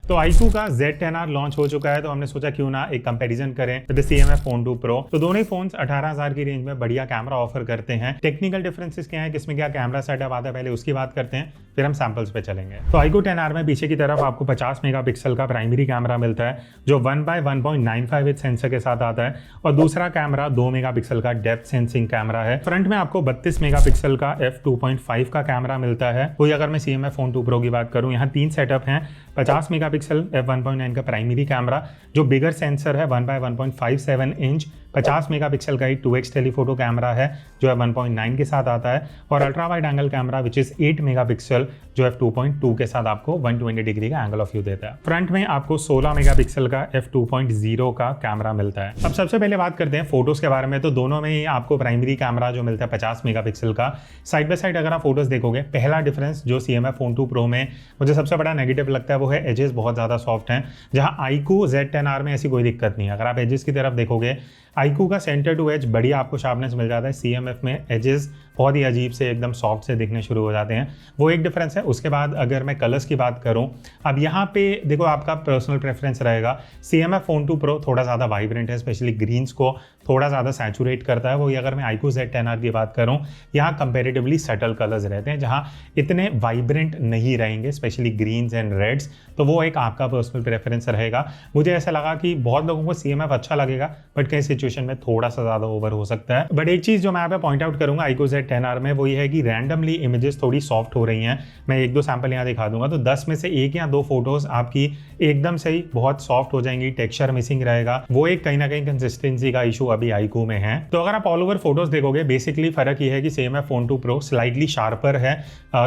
तो iQOO का Z10R launch हो चुका है, तो हमने सोचा क्यों ना एक कंपैरिजन करें विद CMF Phone 2 Pro। तो दोनों ही फोन्स 18,000 की रेंज में बढ़िया कैमरा ऑफर करते हैं। टेक्निकल डिफरेंसेस क्या है, किसमें क्या कैमरा सेटअप आता है, पहले उसकी बात करते हैं, फिर हम सैंपल्स पे चलेंगे। तो iQOO 10R में पीछे की तरफ आपको 50 मेगापिक्सल का प्राइमरी कैमरा मिलता है जो 1x1.95 इंच सेंसर के साथ आता है, और दूसरा कैमरा 2 मेगापिक्सल का डेप्थ सेंसिंग कैमरा है। फ्रंट में आपको 32 मेगापिक्सल का f2.5 का कैमरा मिलता है। वही अगर मैं CMF Phone 2 Pro की बात करूं, यहाँ 3 सेटअप हैं। 50 मेगापिक्सल f1.9 का प्राइमरी कैमरा जो बिगर सेंसर है 1x1.57 इंच, 50 मेगापिक्सल का एक 2x टेलीफोटो कैमरा है जो f1.9 के साथ आता है, और ultra wide angle camera which is 8 megapixel जो f2.2 के साथ आपको 120 डिग्री का एंगल ऑफ व्यू देता है। फ्रंट में आपको 16 मेगापिक्सल का f2.0 का कैमरा मिलता है। अब सबसे पहले बात करते हैं फोटोज के बारे में। तो दोनों में ही आपको प्राइमरी कैमरा जो मिलता है 50 मेगापिक्सल का। साइड बाय साइड अगर आप फोटोज देखोगे, पहला डिफरेंस जो CMF Phone 2 Pro में मुझे सबसे बड़ा नेगेटिव लगता है वो है एजेस बहुत ज़्यादा सॉफ्ट हैं, जहाँ iQOO Z10R में ऐसी कोई दिक्कत नहीं है। अगर आप एजेस की तरफ देखोगे, iQOO का सेंटर टू एज बढ़िया आपको शार्पनेस मिल जाता है। CMF में एजेस बहुत ही अजीब से एकदम सॉफ्ट से दिखने शुरू हो जाते हैं, वो एक डिफरेंस है। उसके बाद अगर मैं कलर्स की बात करूं, अब यहाँ पे देखो आपका पर्सनल प्रेफरेंस रहेगा। CMF Phone 2 Pro थोड़ा ज़्यादा वाइब्रेंट है, स्पेशली ग्रीन्स को थोड़ा ज़्यादा सैचुरेट करता है। वही अगर मैं iQOO Z10R की बात करूँ, यहाँ कंपेरेटिवली सटल कलर्स रहते हैं जहाँ इतने वाइब्रेंट नहीं रहेंगे, स्पेशली ग्रीन्स एंड रेड्स। तो वो एक आपका पर्सनल प्रेफरेंस रहेगा। मुझे ऐसा लगा कि बहुत लोगों को CMF अच्छा लगेगा, बट कई सिचुएशन में थोड़ा सा ज़्यादा ओवर हो सकता है। बट एक चीज़ जो मैं यहाँ पे पॉइंट आउट करूँगा iQOO Z10R में, वो ये है कि रैंडमली इमेजेस थोड़ी सॉफ्ट हो रही हैं। मैं 1-2 सैंपल यहाँ दिखा दूंगा, तो 10 में से 1 या 2 फोटोज आपकी एकदम से ही बहुत सॉफ्ट हो जाएंगी, टेक्सचर मिसिंग रहेगा। वो एक कहीं ना कहीं कंसिस्टेंसी का इशू अभी iQOO में है। तो अगर आप ऑल ओवर फोटोज देखोगे, बेसिकली फर्क ये है कि CMF Phone 2 Pro slightly sharper है,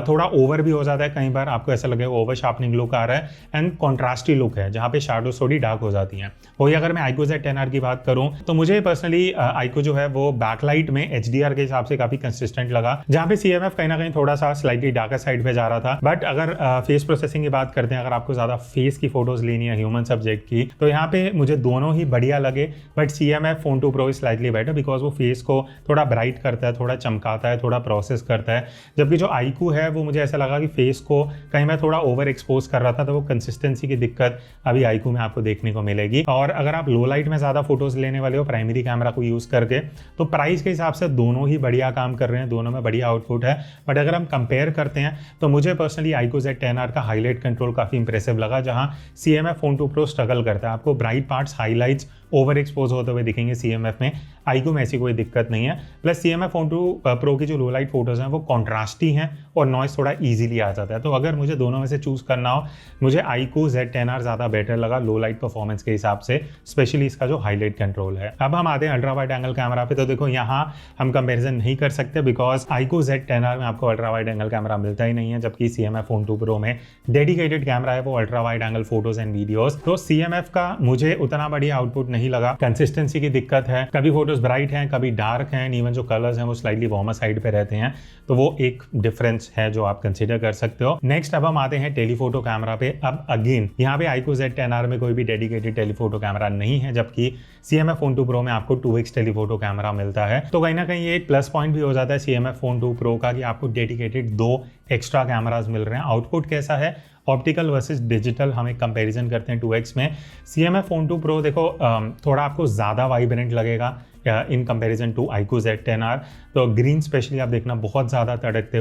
थोड़ा ओवर भी हो जाता है, कई बार आपको ऐसा लगेगा ओवर शार्पनिंग लुक आ रहा है, एंड कॉन्ट्रास्टी लुक है जहाँ पे शैडोज थोड़ी डार्क हो जाती हैं। वही अगर मैं iQOO Z10R की बात करूँ, तो मुझे पर्सनली iQOO जो है वो बैकलाइट में HDR के हिसाब से काफी कंसिस्टेंट लगा, जहाँ पे CMF कहीं ना कहीं थोड़ा सा स्लाइटली डार्कर साइड पे जा रहा था। बट अगर फेस प्रोसेसिंग की बात करते हैं, अगर आपको ज्यादा फेस की फोटोज लेनी है ह्यूमन सब्जेक्ट की, तो यहाँ पे मुझे दोनों ही बढ़िया लगे। But CMF Phone 2 Pro is slightly better because वो फेस को थोड़ा ब्राइट करता है, थोड़ा चमकाता है, थोड़ा प्रोसेस करता है। जबकि जो iQOO है वो मुझे ऐसा लगा कि फेस को कहीं मैं थोड़ा ओवर एक्सपोज कर रहा था, तो वो कंसिस्टेंसी की दिक्कत अभी iQOO में आपको देखने को मिलेगी। और अगर आप लो लाइट में ज्यादा फोटोज लेने वाले हो प्राइमरी कैमरा को यूज करके, तो प्राइस के हिसाब से दोनों ही बढ़िया काम कर रहे हैं, दोनों में बढ़िया आउटपुट है। बट अगर हम कंपेयर करते हैं, तो मुझे पर्सनली iQOO Z10R का हाईलाइट कंट्रोल काफी इंप्रेसिव लगा, जहां CMF Phone 2 Pro स्ट्रगल करता है। आपको bright parts, highlights over expose होते हुए दिखेंगे CMF में, iQOO में ऐसी कोई दिक्कत नहीं है। प्लस CMF Phone 2 Pro की जो लो लाइट फोटोज हैं वो कॉन्ट्रास्टी हैं और नॉइस थोड़ा इजीली आ जाता है। तो अगर मुझे दोनों में से चूज करना हो, मुझे iQOO Z10R ज़्यादा बेटर लगा लो लाइट परफॉर्मेंस के हिसाब से, स्पेशली इसका जो हाईलाइट कंट्रोल है। अब हम आते हैं अल्ट्रा वाइड एंगल कैमरा पे। तो देखो यहाँ हम कंपेरिजन नहीं कर सकते बिकॉज iQOO Z10R में आपको अल्ट्रा वाइड एंगल कैमरा मिलता ही नहीं है, जबकि CMF Phone 2 Pro में डेडिकेटेड कैमरा है वो ultra wide angle photos and videos. तो CMF का मुझे उतना बढ़िया आउटपुट नहीं लगा, कंसिस्टेंसी की दिक्कत है, कभी फोटोज ब्राइट हैं, कभी डार्क हैं, इवन जो कलर्स हैं वो स्लाइटली वार्मर साइड पे रहते हैं। तो वो एक डिफरेंस है जो आप कंसीडर कर सकते हो। नेक्स्ट अब हम आते हैं टेलीफोटो कैमरा पे। अब अगेन यहाँ पे iQOO Z10R में कोई भी डेडिकेटेड टेलीफोटो कैमरा नहीं है, जबकि CMF Phone 2 Pro में आपको 2x टेलीफोटो कैमरा मिलता है। तो कहीं ना कहीं ये एक प्लस पॉइंट भी हो जाता है CMF Phone 2 Pro का कि आपको डेडिकेटेड 2 एक्स्ट्रा कैमराज मिल रहे हैं। आउटपुट कैसा है, ऑप्टिकल वर्सेस डिजिटल हम एक कंपैरिजन करते हैं 2x में। CMF Phone 2 Pro देखो थोड़ा आपको ज़्यादा वाइब्रेंट लगेगा in comparison to iQOO Z10R। तो ग्रीन स्पेशली आप देखना बहुत ज़्यादा तड़कते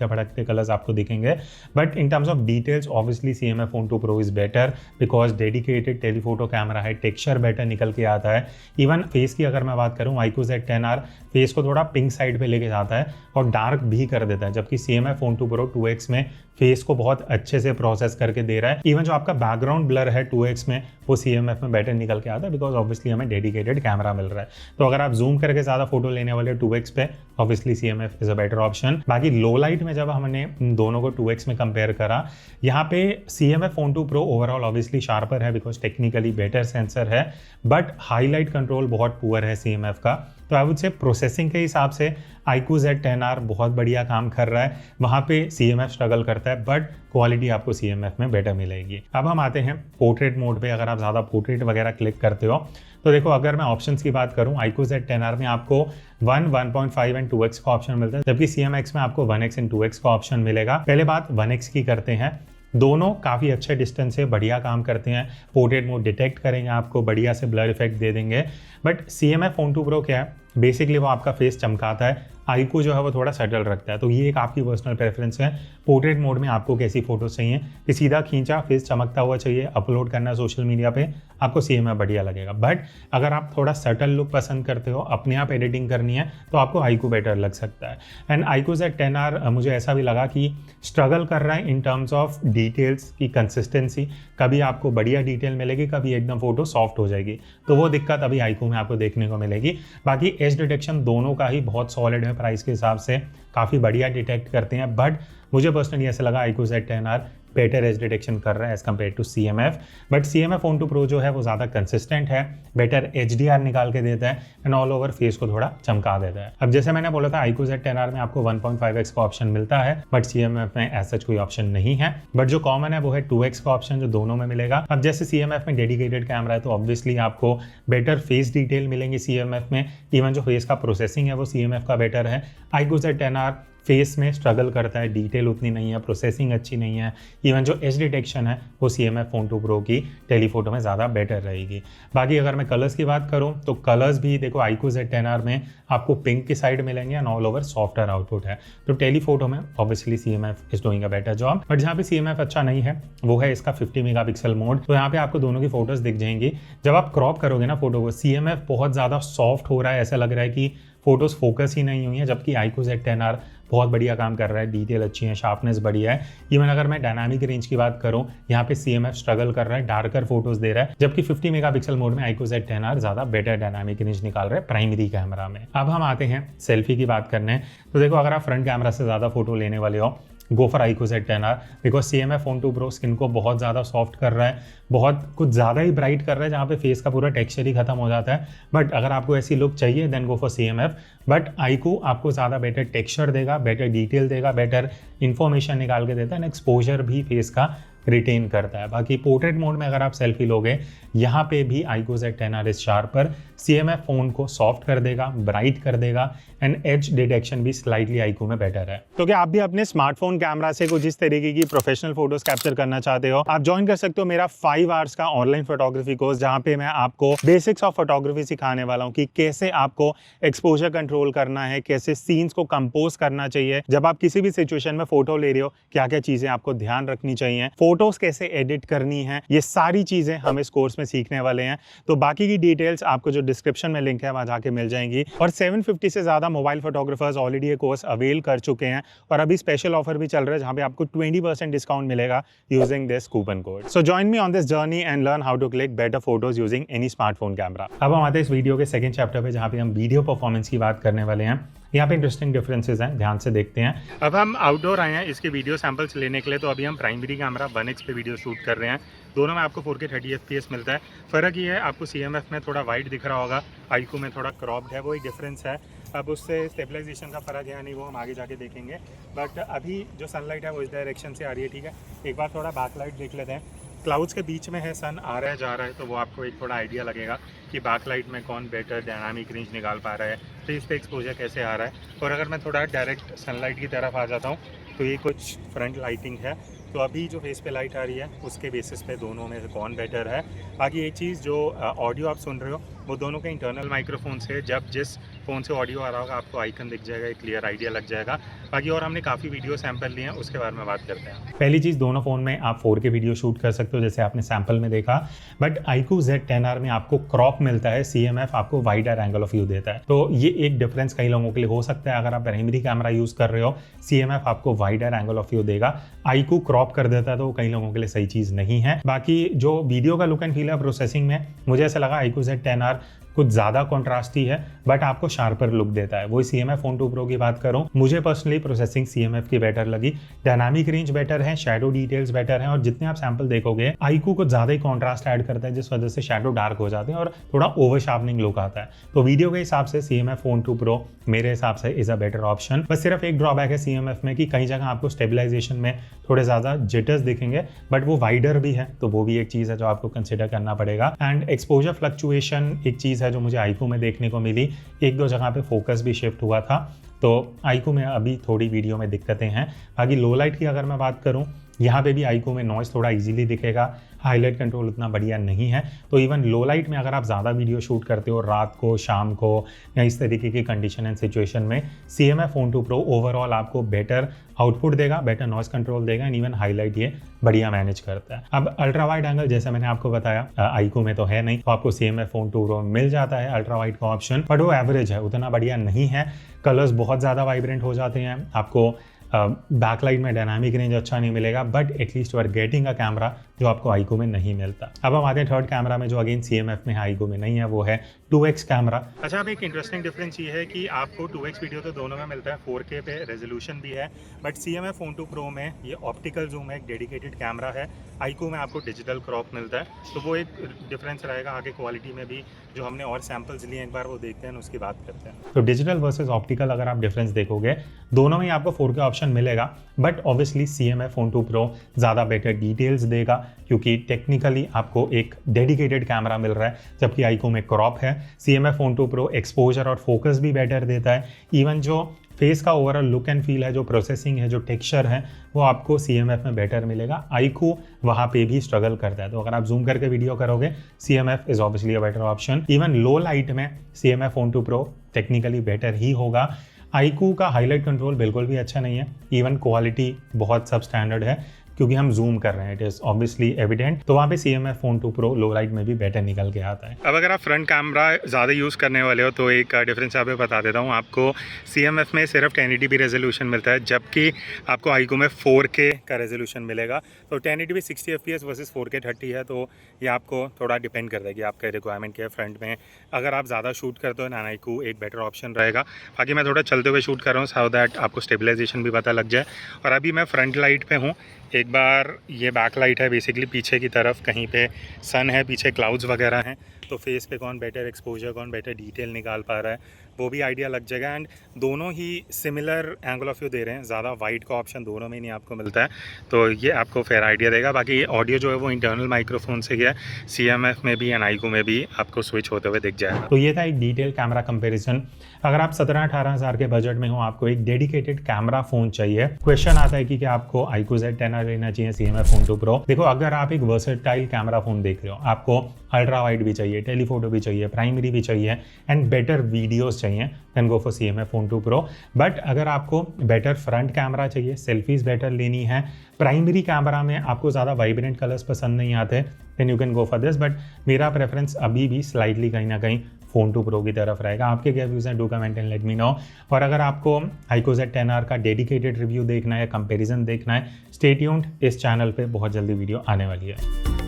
भड़कते कलर्स आपको दिखेंगे। But in terms of details obviously CMF Phone 2 Pro is better because dedicated telephoto camera है, टेक्सचर बेटर निकल के आता है। इवन फेस की अगर मैं बात करूँ, iQOO Z10R फेस को थोड़ा पिंक साइड पे लेके जाता है और डार्क भी कर देता है, जबकि CMF Phone 2 Pro 2x में फेस को बहुत अच्छे से प्रोसेस करके दे रहा है। इवन जो आपका बैकग्राउंड ब्लर है 2x में वो CMF में बेटर निकल के आता है बिकॉज ऑब्वियसली हमें डेडिकेटेड कैमरा मिल रहा है। तो अगर आप जूम करके ज़्यादा फोटो लेने वाले 2x पे, obviously CMF is a better option. बाकी लो लाइट में जब हमने दोनों को 2x में कंपेयर करा, यहाँ पे CMF Phone 2 Pro overall obviously sharper है बिकॉज टेक्निकली बेटर सेंसर है, बट हाईलाइट कंट्रोल बहुत पुअर है CMF का। तो आई वुड से प्रोसेसिंग के हिसाब से iQOO Z10R बहुत बढ़िया काम कर रहा है, वहाँ पे CMF स्ट्रगल करता है, बट क्वालिटी आपको CMF में बेटर मिलेगी। अब हम आते हैं पोर्ट्रेट मोड पे। अगर आप ज़्यादा पोर्ट्रेट वगैरह क्लिक करते हो, तो देखो अगर मैं ऑप्शंस की बात करूँ, iQOO Z10R में आपको 1.5 एंड 2x का ऑप्शन मिलता है, जबकि CMX में आपको 1x एंड 2x का ऑप्शन मिलेगा। पहले बात 1x की करते हैं। दोनों काफ़ी अच्छे डिस्टेंस से बढ़िया काम करते हैं। पोर्ट्रेट मोड डिटेक्ट करेंगे, आपको बढ़िया से ब्लर इफेक्ट दे देंगे। बट CMF फोन 2 प्रो क्या है, बेसिकली वो आपका फेस चमकाता है, आईकू जो है वो थोड़ा सेटल रखता है। तो ये एक आपकी पर्सनल प्रेफरेंस है, पोर्ट्रेट मोड में आपको कैसी फोटोज चाहिए, कि सीधा खींचा फेस चमकता हुआ चाहिए, अपलोड करना सोशल मीडिया पे, आपको CMF बढ़िया लगेगा। बट अगर आप थोड़ा सटल लुक पसंद करते हो, अपने आप एडिटिंग करनी है, तो आपको आईकू बेटर लग सकता है। एंड आईकू Z10R मुझे ऐसा भी लगा कि स्ट्रगल कर रहा है इन टर्म्स ऑफ डिटेल्स की कंसिस्टेंसी। कभी आपको बढ़िया डिटेल मिलेगी, कभी एकदम फोटो सॉफ्ट हो जाएगी, तो वो दिक्कत अभी आईकू में आपको देखने को मिलेगी। बाकी एज डिटेक्शन दोनों का ही बहुत सॉलिड है, प्राइस के हिसाब से काफ़ी बढ़िया डिटेक्ट करते हैं। बट मुझे पर्सनली ऐसा लगा iQOO Z10R better as detection कर रहा है as compare to CMF। But CMF phone 2 pro जो है वो ज़्यादा कंसिस्टेंट है, बेटर HDR निकाल के देता है एंड ऑल ओवर फेस को थोड़ा चमका देता है। अब जैसे मैंने बोला था, आईकू Z10R में आपको 1.5x का ऑप्शन मिलता है, बट CMF में ऐसा कोई ऑप्शन नहीं है। बट जो कॉमन है वो है 2x का ऑप्शन, जो दोनों में मिलेगा। अब जैसे CMF में डेडिकेटेड कैमरा है, तो ऑब्वियसली आपको बेटर फेस डिटेल मिलेंगी CMF में। इवन जो फेस का प्रोसेसिंग है वो CMF का बेटर है। आईकू Z10R फेस में स्ट्रगल करता है, डिटेल उतनी नहीं है, प्रोसेसिंग अच्छी नहीं है। इवन जो एज डिटेक्शन है वो CMF फोन 2 प्रो की टेलीफोटो में ज़्यादा बेटर रहेगी। बाकी अगर मैं कलर्स की बात करूं तो कलर्स भी देखो, आईकू Z10R में आपको पिंक की साइड मिलेंगे and all over softer output है। तो टेलीफोटो में obviously CMF is doing a better job. But जहाँ पे CMF अच्छा नहीं है वो है इसका 50 मेगापिक्सल मोड। तो यहाँ पे आपको दोनों की फोटोज दिख जाएंगी। जब आप क्रॉप करोगे ना फोटो को, CMF बहुत ज़्यादा सॉफ्ट हो रहा है, ऐसा लग रहा है कि फोटोज फोकस ही नहीं हुई है, जबकि आईकू Z10R बहुत बढ़िया काम कर रहा है, डिटेल अच्छी है, शार्पनेस बढ़िया है। इवन अगर मैं डायनामिक रेंज की बात करूं, यहाँ पे CMF स्ट्रगल कर रहा है, डार्कर फोटोज दे रहा है, जबकि 50 मेगापिक्सल मोड में आईकू Z10R ज्यादा बेटर डायनामिक रेंज निकाल रहा है प्राइमरी कैमरा में। अब हम आते हैं सेल्फी की बात करने। तो देखो, अगर आप फ्रंट कैमरा से ज्यादा फोटो लेने वाले हो, go for iQOO Z10R, because CMF phone 2 pro skin को बहुत ज़्यादा सॉफ्ट कर रहा है, बहुत कुछ ज़्यादा ही ब्राइट कर रहा है, जहाँ पे फेस का पूरा टेक्सचर ही खत्म हो जाता है। बट अगर आपको ऐसी लुक चाहिए then go for CMF। But iQOO आपको ज़्यादा बेटर टेक्सचर देगा, बेटर डिटेल देगा, बेटर इन्फॉर्मेशन निकाल के देता है, एक्सपोजर भी फेस का रिटेन करता है। बाकी पोर्ट्रेट मोड में अगर आप सेल्फी लोगे, यहाँ पे भी आईकू Z10R इस शार्पर, CMF फोन को सॉफ्ट कर देगा, ब्राइट कर देगा एंड एज डिटेक्शन भी स्लाइटली आईकू में बेटर है। तो क्या आप भी अपने स्मार्टफोन कैमरा से कुछ इस तरीके की प्रोफेशनल फोटोज कैप्चर करना चाहते हो, आप ज्वाइन कर सकते हो मेरा 5 आवर्स का ऑनलाइन फोटोग्राफी कोर्स, जहाँ पे मैं आपको बेसिक्स ऑफ फोटोग्राफी सिखाने वाला हूँ कि कैसे आपको एक्सपोजर कंट्रोल करना है, कैसे सीन्स को कंपोज करना चाहिए, जब आप किसी भी सिचुएशन में फोटो ले रहे हो क्या क्या चीजें आपको ध्यान रखनी चाहिए, फोटोज कैसे एडिट करनी है, ये सारी चीजें हम इस कोर्स में सीखने वाले हैं। तो बाकी की डिटेल्स आपको जो डिस्क्रिप्शन में लिंक है वहां जाके मिल जाएंगी। और 750 से ज्यादा मोबाइल फोटोग्राफर्स ऑलरेडी ये कोर्स अवेल कर चुके हैं, और अभी स्पेशल ऑफर भी चल रहा है जहां पे आपको 20% डिस्काउंट मिलेगा using this coupon code. So join me on this journey and learn how to click better photos using any smartphone camera. अब हम आते हैं इस वीडियो के सेकंड चैप्टर पे, जहां पे हम वीडियो परफॉर्मेंस की बात करने वाले हैं। यहाँ पे इंटरेस्टिंग डिफरेंसेस हैं, ध्यान से देखते हैं। अब हम आउटडोर आए हैं इसके वीडियो सैंपल्स लेने के लिए। तो अभी हम प्राइमरी कैमरा 1x पे वीडियो शूट कर रहे हैं। दोनों में आपको 4K 30 FPS मिलता है। फ़र्क ये है, आपको CMF में थोड़ा वाइड दिख रहा होगा, आईकू में थोड़ा क्रॉप्ड है, वो एक डिफरेंस है। अब उससे स्टेबलाइजेशन का फ़र्क है नहीं, वो हम आगे जाके देखेंगे। बट अभी जो सनलाइट है वो इस डायरेक्शन से आ रही है, ठीक है। एक बार थोड़ा बैकलाइट देख लेते हैं। क्लाउड्स के बीच में है, सन आ रहा है जा रहा है, तो वो आपको एक थोड़ा आइडिया लगेगा कि बैकलाइट में कौन बेटर डायनामिक रेंज निकाल पा रहा है, फेस पे एक्सपोजर कैसे आ रहा है। और अगर मैं थोड़ा डायरेक्ट सनलाइट की तरफ आ जाता हूँ तो ये कुछ फ्रंट लाइटिंग है। तो अभी जो फेस पे लाइट आ रही है उसके बेसिस पे दोनों में से कौन बेटर है। बाकी एक चीज़, जो ऑडियो आप सुन रहे हो वो दोनों के इंटरनल माइक्रोफोन से, जब जिस फ़ोन से ऑडियो आ रहा होगा आपको आइकन दिख जाएगा, एक क्लियर आइडिया लग जाएगा। बाकी और हमने काफ़ी वीडियो सैंपल लिए हैं, उसके बारे में बात करते हैं। पहली चीज़, दोनों फ़ोन में आप 4K वीडियो शूट कर सकते हो जैसे आपने सैंपल में देखा। बट आईकू Z10R में आपको क्रॉप मिलता है, CMF आपको वाइडर एंगल ऑफ व्यू देता है। तो ये एक डिफरेंस कई लोगों के लिए हो सकता है। अगर आप प्राइमरी कैमरा यूज़ कर रहे हो, CMF आपको वाइडर एंगल ऑफ व्यू देगा, आईकू क्रॉप कर देता है, तो कई लोगों के लिए सही चीज़ नहीं है। बाकी जो वीडियो का लुक एंड फील है प्रोसेसिंग में, मुझे ऐसा लगा आईकू Z10R कुछ ज़्यादा कॉन्ट्रास्टी है बट आपको शार्पर लुक देता है। वही CMF फोन 2 प्रो की बात करूं, मुझे पर्सनली प्रोसेसिंग CMF की बेटर लगी, डायनामिक रेंज बेटर है, शैडो डिटेल्स बेटर है, और जितने आप सैंपल देखोगे आईकू को ज़्यादा ही कॉन्ट्रास्ट ऐड करता है, जिस वजह से शैडो डार्क हो जाते हैं और थोड़ा ओवर शार्पनिंग लुक आता है। तो वीडियो के हिसाब से CMF फोन 2 प्रो मेरे हिसाब से इज़ अ बेटर ऑप्शन। बस सिर्फ एक ड्रॉबैक है CMF में कि कई जगह आपको स्टेबलाइजेशन में थोड़े ज़्यादा जिटर्स दिखेंगे, बट वो वाइडर भी है, तो वो भी एक चीज़ है जो आपको कंसिडर करना पड़ेगा। एंड एक्सपोजर फ्लक्चुएशन एक चीज़ है जो मुझे आईकू में देखने को मिली, एक दो जगह पे फोकस भी शिफ्ट हुआ था, तो आईकू में अभी थोड़ी वीडियो में दिक्कतें हैं। बाकी लो लाइट की अगर मैं बात करूं, यहाँ पे भी आईक्यू में नॉइस थोड़ा इजीली दिखेगा, हाईलाइट कंट्रोल उतना बढ़िया नहीं है। तो इवन लो लाइट में अगर आप ज़्यादा वीडियो शूट करते हो रात को, शाम को या इस तरीके की कंडीशन एंड सिचुएशन में, CMF फोन 2 Pro ओवरऑल आपको बेटर आउटपुट देगा, बेटर नॉइस कंट्रोल देगा एंड इवन हाईलाइट ये बढ़िया मैनेज करता है। अब अल्ट्रा वाइड एंगल जैसे मैंने आपको बताया आईक्यू में तो है नहीं, तो आपको CMF फोन 2 Pro में मिल जाता है अल्ट्रा वाइड का ऑप्शन, बट वो एवरेज है, उतना बढ़िया नहीं है। कलर्स बहुत ज़्यादा वाइब्रेंट हो जाते हैं, आपको बैकलाइट में डायनामिक रेंज अच्छा नहीं मिलेगा, but at least you are getting a camera जो आपको आईक्यू में नहीं मिलता। अब हम आते हैं थर्ड कैमरा में जो अगेन CMF में है, आईक्यू में नहीं है, वो है 2x कैमरा। अच्छा, अब एक इंटरेस्टिंग डिफरेंस ये है कि आपको 2x वीडियो तो दोनों में मिलता है, 4K पे रेजोल्यूशन भी है, बट CMF फोन 2 Pro में ये ऑप्टिकल जूम है, एक डेडिकेटेड कैमरा है। आईक्यू में आपको डिजिटल क्रॉप मिलता है, तो वो एक डिफरेंस रहेगा। आगे क्वालिटी में भी जो हमने और सैम्पल्स लिए एक बार वो देखते हैं, उसकी बात करते हैं। तो डिजिटल वर्सेस ऑप्टिकल अगर आप डिफरेंस देखोगे, दोनों में आपको 4K ऑप्शन मिलेगा, but obviously CMF phone 2 Pro ज़्यादा बेटर डिटेल्स देगा, क्योंकि टेक्निकली आपको एक डेडिकेटेड कैमरा मिल रहा है, जबकि आईक्यू में क्रॉप है। CMF फोन 2 Pro एक्सपोजर और फोकस भी बेटर देता है, इवन जो फेस का ओवरऑल लुक एंड फील है, जो प्रोसेसिंग है, जो टेक्सचर है, वो आपको CMF में बेटर मिलेगा। आईक्यू वहाँ पे भी स्ट्रगल करता है, तो अगर आप जूम करके वीडियो करोगे, CMF is obviously a better option. Even low light में CMF phone 2 Pro technically better ही होगा। आईक्यू का हाईलाइट कंट्रोल बिल्कुल भी अच्छा नहीं है, इवन क्वालिटी बहुत सब स्टैंडर्ड है, क्योंकि हम जूम कर रहे हैं, इट इज ऑब्वियसली एविडेंट। तो वहाँ पे CMF फोन 2 Pro लो लाइट में भी बेटर निकल के आता है। अब अगर आप फ्रंट कैमरा ज़्यादा यूज़ करने वाले हो तो एक डिफरेंस यहाँ पे बता देता हूँ आपको। CMF में सिर्फ 1080p रेजोल्यूशन मिलता है, जबकि आपको आईक्यू में 4K का रेजोल्यूशन मिलेगा। तो 1080p 60 FPS वर्सेस 4K 30 है, तो ये आपको थोड़ा डिपेंड करता है कि आपका रिक्वायरमेंट क्या है। फ्रंट में अगर आप ज़्यादा शूट करते हो ना, आईक्यू एक बेटर ऑप्शन रहेगा। बाकी मैं थोड़ा चलते हुए शूट कर रहा हूँ, सो दैट आपको स्टेबलाइजेशन भी पता लग जाए। और अभी मैं फ्रंट लाइट पे हूँ, एक बार ये बैक लाइट है बेसिकली पीछे की तरफ, कहीं पे सन है, पीछे क्लाउड्स वगैरह हैं, तो फेस पे कौन बेटर एक्सपोजर, कौन बेटर डिटेल निकाल पा रहा है, वो भी आइडिया लग जाएगा। एंड दोनों ही सिमिलर एंगल ऑफ व्यू दे रहे हैं, ज़्यादा वाइड का ऑप्शन दोनों में नहीं आपको मिलता है, तो ये आपको फेयर आइडिया देगा। बाकी ऑडियो जो है वो इंटरनल माइक्रोफोन से गया है, CMF में भी एंड आईक्यू में भी आपको स्विच होते हुए दिख जाएगा। तो ये था एक डिटेल कैमरा कंपेरिजन। अगर आप 17-18 हज़ार के बजट में हो, आपको एक डेडिकेटेड कैमरा फ़ोन चाहिए, क्वेश्चन आता है कि क्या आपको iQOO Z10R लेना चाहिए, CMF फोन 2 Pro। देखो, अगर आप एक वर्सेटाइल कैमरा फ़ोन देख रहे हो, आपको अल्ट्रा वाइड भी चाहिए, टेलीफोटो भी चाहिए, प्राइमरी भी चाहिए एंड बेटर वीडियोस चाहिए, then go for CMF phone 2 Pro। But अगर आपको बेटर फ्रंट कैमरा चाहिए, सेल्फीज बेटर लेनी है, प्राइमरी कैमरा में आपको ज़्यादा वाइब्रेंट कलर्स पसंद नहीं आते, then you can go for this. But मेरा प्रेफरेंस अभी भी स्लाइटली कहीं ना कहीं फोन 2 Pro की तरफ रहेगा। आपके क्या व्यूज़ हैं, do comment and let me know. और अगर आपको iQOO Z10R का डेडिकेटेड रिव्यू देखना है, कंपैरिजन देखना है, स्टे ट्यून्ड, इस चैनल पे बहुत जल्दी वीडियो आने वाली है।